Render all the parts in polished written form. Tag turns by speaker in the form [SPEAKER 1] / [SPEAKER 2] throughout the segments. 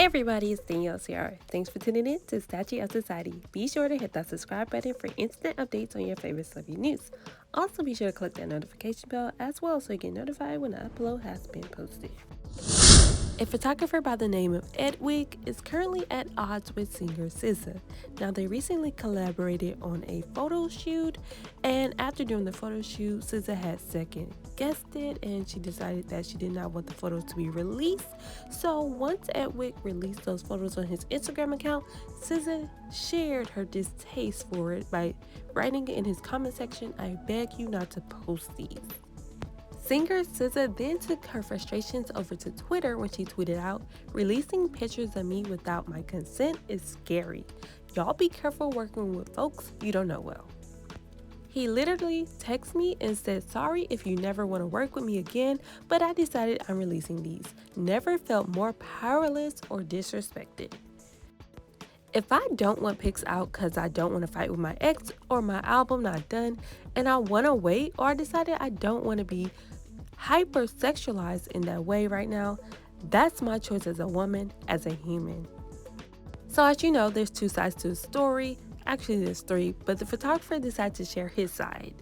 [SPEAKER 1] everybody, it's Danielle CR. Thanks for tuning in to Statue of Society. Be sure to hit that subscribe button for instant updates on your favorite celebrity news. Also, be sure to click that notification bell as well so you get notified when an upload has been posted. A photographer by the name of Edwig is currently at odds with singer SZA. Now, they recently collaborated on a photo shoot, and after doing the photo shoot, SZA had second guessed it, and she decided that she did not want the photos to be released. So once Edwig released those photos on his Instagram account, SZA shared her distaste for it by writing in his comment section, "I beg you not to post these." Singer SZA then took her frustrations over to Twitter when she tweeted out, "Releasing pictures of me without my consent is scary. Y'all be careful working with folks you don't know well." He literally texted me and said, "Sorry if you never want to work with me again, but I decided I'm releasing these. Never felt more powerless or disrespected. If I don't want pics out because I don't want to fight with my ex or my album not done and I want to wait, or I decided I don't want to be hypersexualized in that way right now, that's my choice as a woman, as a human." So as you know, there's two sides to the story. Actually, there's three, but the photographer decided to share his side.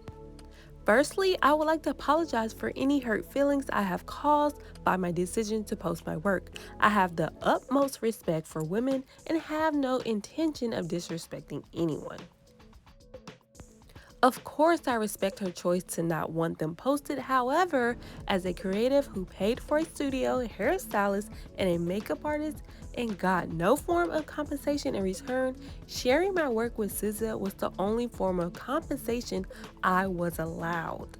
[SPEAKER 1] Firstly, I would like to apologize for any hurt feelings I have caused by my decision to post my work. I have the utmost respect for women and have no intention of disrespecting anyone. Of course, I respect her choice to not want them posted. However, as a creative who paid for a studio, a hairstylist, and a makeup artist and got no form of compensation in return, sharing my work with SZA was the only form of compensation I was allowed.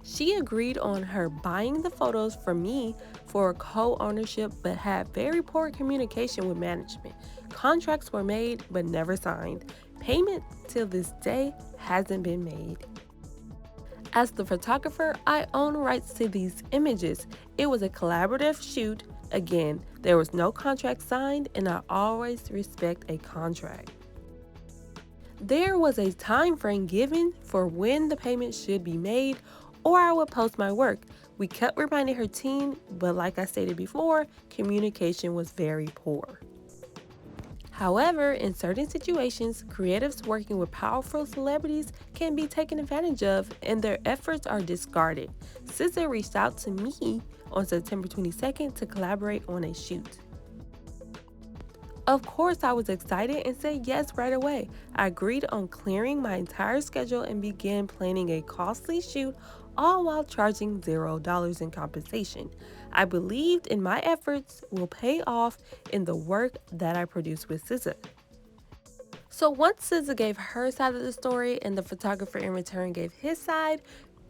[SPEAKER 1] She agreed on her buying the photos from me for co-ownership but had very poor communication with management. Contracts were made but never signed. Payment till this day hasn't been made. As the photographer, I own rights to these images. It was a collaborative shoot. Again, there was no contract signed, and I always respect a contract. There was a time frame given for when the payment should be made, or I would post my work. We kept reminding her team, but like I stated before, communication was very poor. However, in certain situations, creatives working with powerful celebrities can be taken advantage of and their efforts are discarded. SZA reached out to me on September 22nd to collaborate on a shoot. Of course, I was excited and said yes right away. I agreed on clearing my entire schedule and began planning a costly shoot, all while charging $0 in compensation. I believed in my efforts will pay off in the work that I produced with SZA. So once SZA gave her side of the story and the photographer in return gave his side,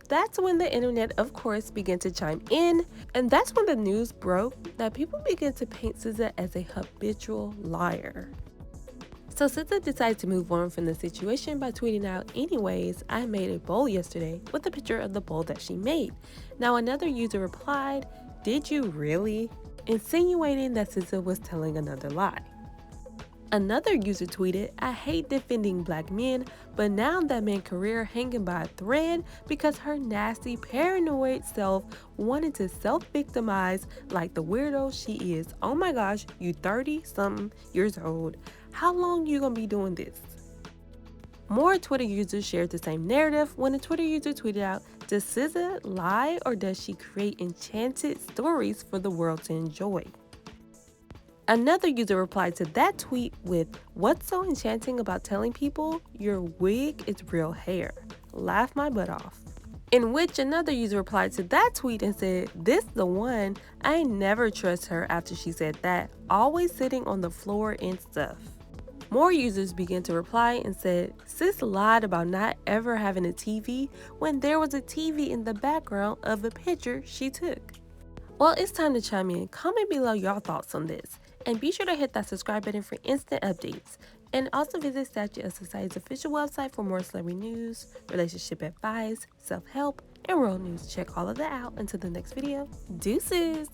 [SPEAKER 1] that's when the internet, of course, began to chime in, and that's when the news broke that people began to paint SZA as a habitual liar. So SZA decided to move on from the situation by tweeting out, "Anyways, I made a bowl yesterday," with a picture of the bowl that she made. Now another user replied, "Did you really?" insinuating that SZA was telling another lie. Another user tweeted, "I hate defending black men, but now that man's career hanging by a thread because her nasty paranoid self wanted to self-victimize like the weirdo she is. Oh my gosh, you 30-something years old. How long you gonna be doing this?" More Twitter users shared the same narrative when a Twitter user tweeted out, "Does SZA lie or does she create enchanted stories for the world to enjoy?" Another user replied to that tweet with, "What's so enchanting about telling people your wig is real hair? Laugh my butt off." In which another user replied to that tweet and said, "This the one. I ain't never trust her after she said that. Always sitting on the floor and stuff." More users began to reply and said, "Sis lied about not ever having a TV when there was a TV in the background of a picture she took." Well, it's time to chime in. Comment below your thoughts on this. And be sure to hit that subscribe button for instant updates. And also visit Statue of Society's official website for more celebrity news, relationship advice, self-help, and world news. Check all of that out. Until the next video, deuces!